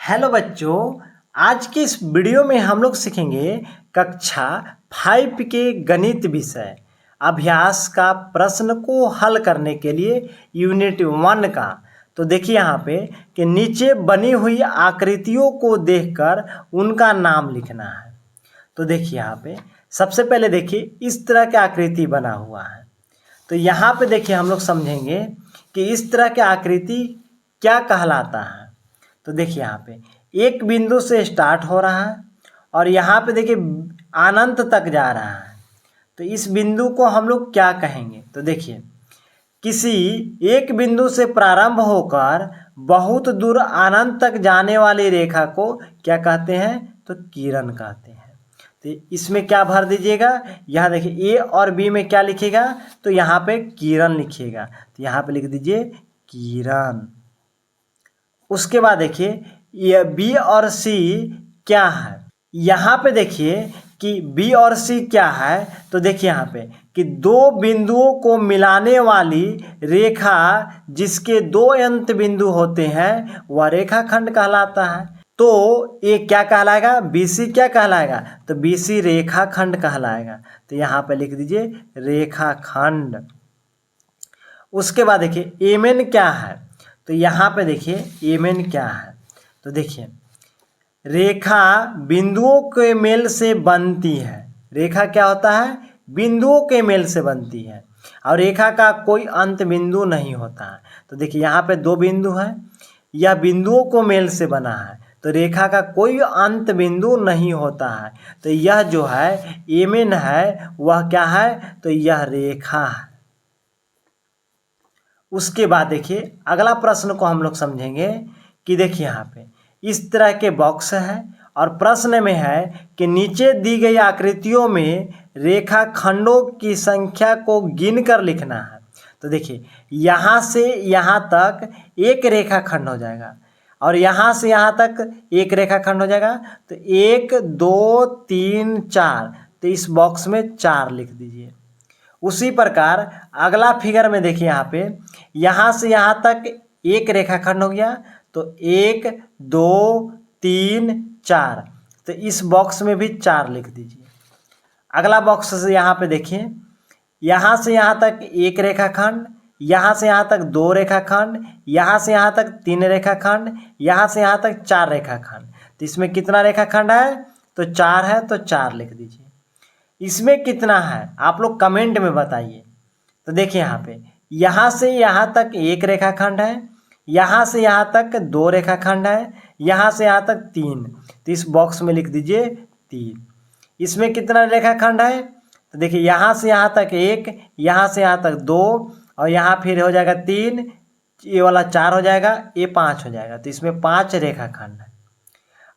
Hello बच्चों, आज के इस वीडियो में हम लोग सीखेंगे कक्षा 5 के गणित विषय अभ्यास का प्रश्न को हल करने के लिए यूनिट 1 का। तो देखिए यहाँ पे कि नीचे बनी हुई आकृतियों को देखकर उनका नाम लिखना है। तो देखिए यहाँ पे सबसे पहले देखिए इस तरह की आकृति बना हुआ है। तो यहाँ पे देखिए हम लोग समझेंगे कि इस तरह की आकृति क्या कहलाता है। तो देखिए यहाँ पे एक बिंदु से स्टार्ट हो रहा है और यहाँ पे देखिए अनंत तक जा रहा है। तो इस बिंदु को हम लोग क्या कहेंगे? तो देखिए किसी एक बिंदु से प्रारंभ होकर बहुत दूर अनंत तक जाने वाली रेखा को क्या कहते हैं? तो किरण कहते हैं। तो इसमें क्या भर दीजिएगा? यहाँ देखिए ए और बी में क्या लिखेगा? तो यहाँ पे किरण लिखिएगा। तो यहाँ पे लिख दीजिए किरण। उसके बाद देखिए ये बी और सी क्या है। यहाँ पे देखिए कि बी और सी क्या है। तो देखिए यहाँ पे कि दो बिंदुओं को मिलाने वाली रेखा जिसके दो अंत बिंदु होते हैं वह रेखाखंड कहलाता है। तो ये क्या कहलाएगा? बीसी क्या कहलाएगा? तो बीसी रेखाखंड कहलाएगा। तो यहाँ पे लिख दीजिए रेखाखंड। उसके बाद देखिए एमएन क्या है। तो यहाँ पे देखिए एमएन क्या है। तो देखिए रेखा बिंदुओं के मेल से बनती है। रेखा क्या होता है? बिंदुओं के मेल से बनती है और रेखा का कोई अंत बिंदु नहीं होता है। तो देखिए यहाँ पे दो बिंदु है, यह बिंदुओं को मेल से बना है तो रेखा का कोई अंत बिंदु नहीं होता है। तो यह जो है एमएन है वह क्या है? तो यह रेखा है। उसके बाद देखिए अगला प्रश्न को हम लोग समझेंगे कि देखिए यहाँ पे इस तरह के बॉक्स है और प्रश्न में है कि नीचे दी गई आकृतियों में रेखा खंडों की संख्या को गिनकर लिखना है। तो देखिए यहाँ से यहाँ तक एक रेखा खंड हो जाएगा और यहाँ से यहाँ तक एक रेखा खंड हो जाएगा। तो 1 2 3 4, तो इस बॉक्स में 4 लिख दीजिए। उसी प्रकार अगला फिगर में देखिए यहाँ से यहाँ तक एक रेखाखंड हो गया। तो 1 2 3 4, तो इस बॉक्स में भी 4 लिख दीजिए। अगला बॉक्स से यहाँ पे देखिए यहाँ से यहाँ तक एक रेखाखंड, यहाँ से यहाँ तक 2 रेखाखंड, यहाँ से यहाँ तक 3 रेखाखंड, यहाँ से यहाँ तक 4 रेखाखंड। तो इसमें कितना रेखाखंड है? तो 4 है, तो 4 लिख दीजिए। इसमें कितना है आप लोग कमेंट में बताइए। तो देखिए यहाँ से यहाँ तक एक रेखाखंड है, यहाँ से यहाँ तक 2 रेखाखंड है, यहाँ से यहाँ तक 3, तो इस बॉक्स में लिख दीजिए 3। इसमें कितना रेखाखंड है? तो देखिए यहाँ से यहाँ तक 1, यहाँ से यहाँ तक 2 और यहाँ फिर हो जाएगा 3, ये वाला 4 हो जाएगा, ये 5 हो जाएगा। तो इसमें 5 रेखाखंड है।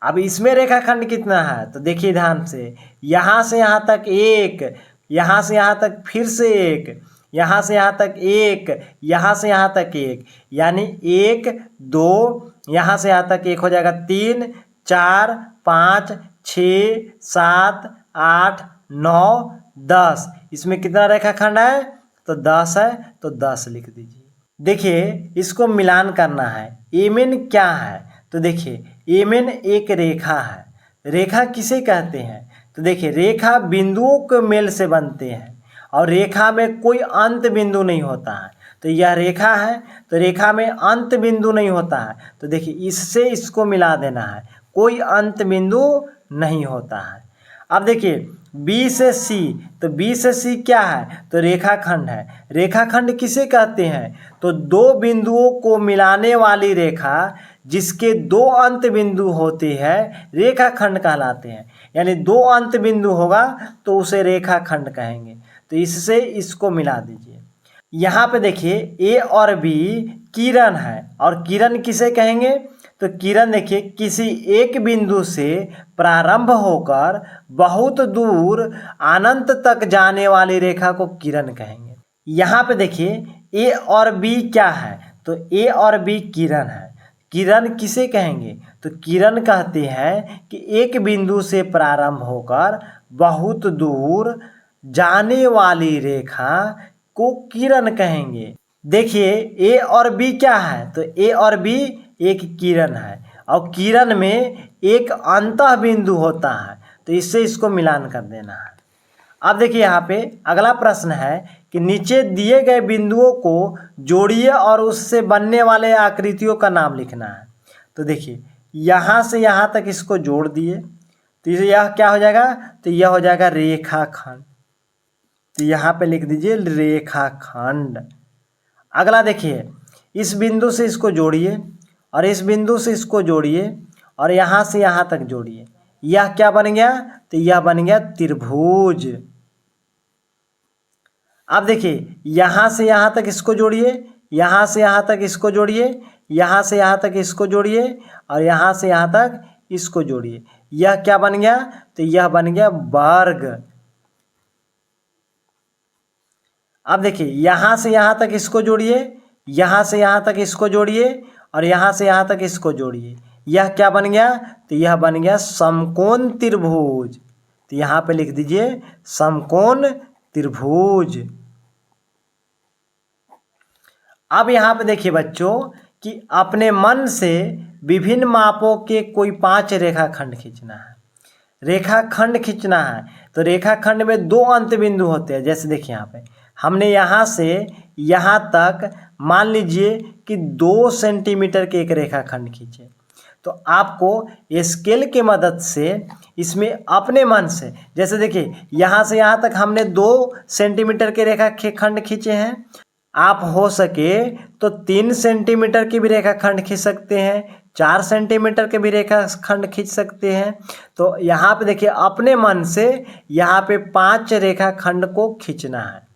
अब इसमें रेखाखंड कितना है? तो देखिए ध्यान से यहाँ से यहाँ तक 1, यहाँ से यहाँ तक फिर से 1, यहाँ से यहाँ तक 1, यहाँ से यहाँ तक 1, यानी 1 2, यहाँ से यहाँ तक 1 हो जाएगा 3 4 5 6 7 8 9 10। इसमें कितना रेखाखंड है? तो 10 है, तो 10 लिख दीजिए। देखिए इसको मिलान करना है। एमएन क्या है? तो देखिए एमएन एक रेखा है। रेखा किसे कहते हैं? तो देखिए रेखा बिंदुओं के मेल से बनते हैं और रेखा में कोई अंत बिंदु नहीं होता है। तो यह रेखा है, तो रेखा में अंत बिंदु नहीं होता है। तो देखिए इससे इसको मिला देना है, कोई अंत बिंदु नहीं होता है। अब देखिए बी से सी, तो बी से सी क्या है? तो रेखाखंड है। रेखाखंड किसे कहते हैं? तो दो बिंदुओं को मिलाने वाली रेखा जिसके 2 अंत बिंदु होते हैं रेखाखंड कहलाते हैं। यानी 2 अंत बिंदु होगा तो उसे रेखाखंड कहेंगे। तो इससे इसको मिला दीजिए। यहाँ पे देखिए ए और बी किरण है और किरण किसे कहेंगे? तो किरण देखिए किसी एक बिंदु से प्रारंभ होकर बहुत दूर अनंत तक जाने वाली रेखा को किरण कहेंगे। यहाँ पे देखिए ए और बी क्या है? तो ए और बी किरण है। किरण किसे कहेंगे? तो किरण कहते हैं कि एक बिंदु से प्रारंभ होकर बहुत दूर जाने वाली रेखा को किरण कहेंगे। देखिए ए और बी क्या है? तो ए और बी एक किरण है और किरण में एक अंतः बिंदु होता है, तो इससे इसको मिलान कर देना है। अब देखिए यहाँ पे अगला प्रश्न है कि नीचे दिए गए बिंदुओं को जोड़िए और उससे बनने वाले आकृतियों का नाम लिखना है। तो देखिए यहाँ से यहाँ तक इसको जोड़ दिए, तो यह क्या हो जाएगा, तो यह हो जाएगा रेखाखंड। तो यहाँ पे लिख दीजिए रेखाखंड। अगला देखिए, इस बिंदु से इसको जोड़िए और इस बिंदु से इसको जोड़िए और यहाँ से यहाँ तक जोड़िए, यह क्या बन गया, तो यह बन गया त्रिभुज। अब देखिए यहाँ से यहाँ तक इसको जोड़िए, यहाँ से यहाँ तक इसको जोड़िए, यहाँ से यहाँ तक इसको जोड़िए और यहाँ से यहाँ तक इसको जोड़िए, यह क्या बन गया, तो यह बन गया वर्ग। अब देखिए यहाँ से यहाँ तक इसको जोड़िए, यहाँ से यहाँ तक इसको जोड़िए और यहाँ से यहाँ तक इसको जोड़िए, यह क्या बन गया, तो यह बन गया समकोण त्रिभुज। तो यहाँ पे लिख दीजिए समकोण त्रिभुज। अब यहाँ पे देखिए बच्चों कि अपने मन से विभिन्न मापों के कोई 5 रेखाखंड खींचना है। रेखाखंड खींचना है तो रेखाखंड में 2 अंत बिंदु होते हैं। जैसे देखिए यहाँ पे हमने यहाँ से यहाँ तक मान लीजिए कि 2 सेंटीमीटर के एक रेखाखंड खींचे, तो आपको स्केल की मदद से इसमें अपने मन से, जैसे देखिए यहाँ से यहाँ तक हमने 2 सेंटीमीटर के रेखाखंड खींचे हैं, आप हो सके तो 3 सेंटीमीटर की भी रेखाखंड खींच सकते हैं, 4 सेंटीमीटर के भी रेखाखंड खींच सकते हैं। तो यहाँ पे देखिए अपने मन से यहाँ पे 5 रेखाखंड को खींचना है।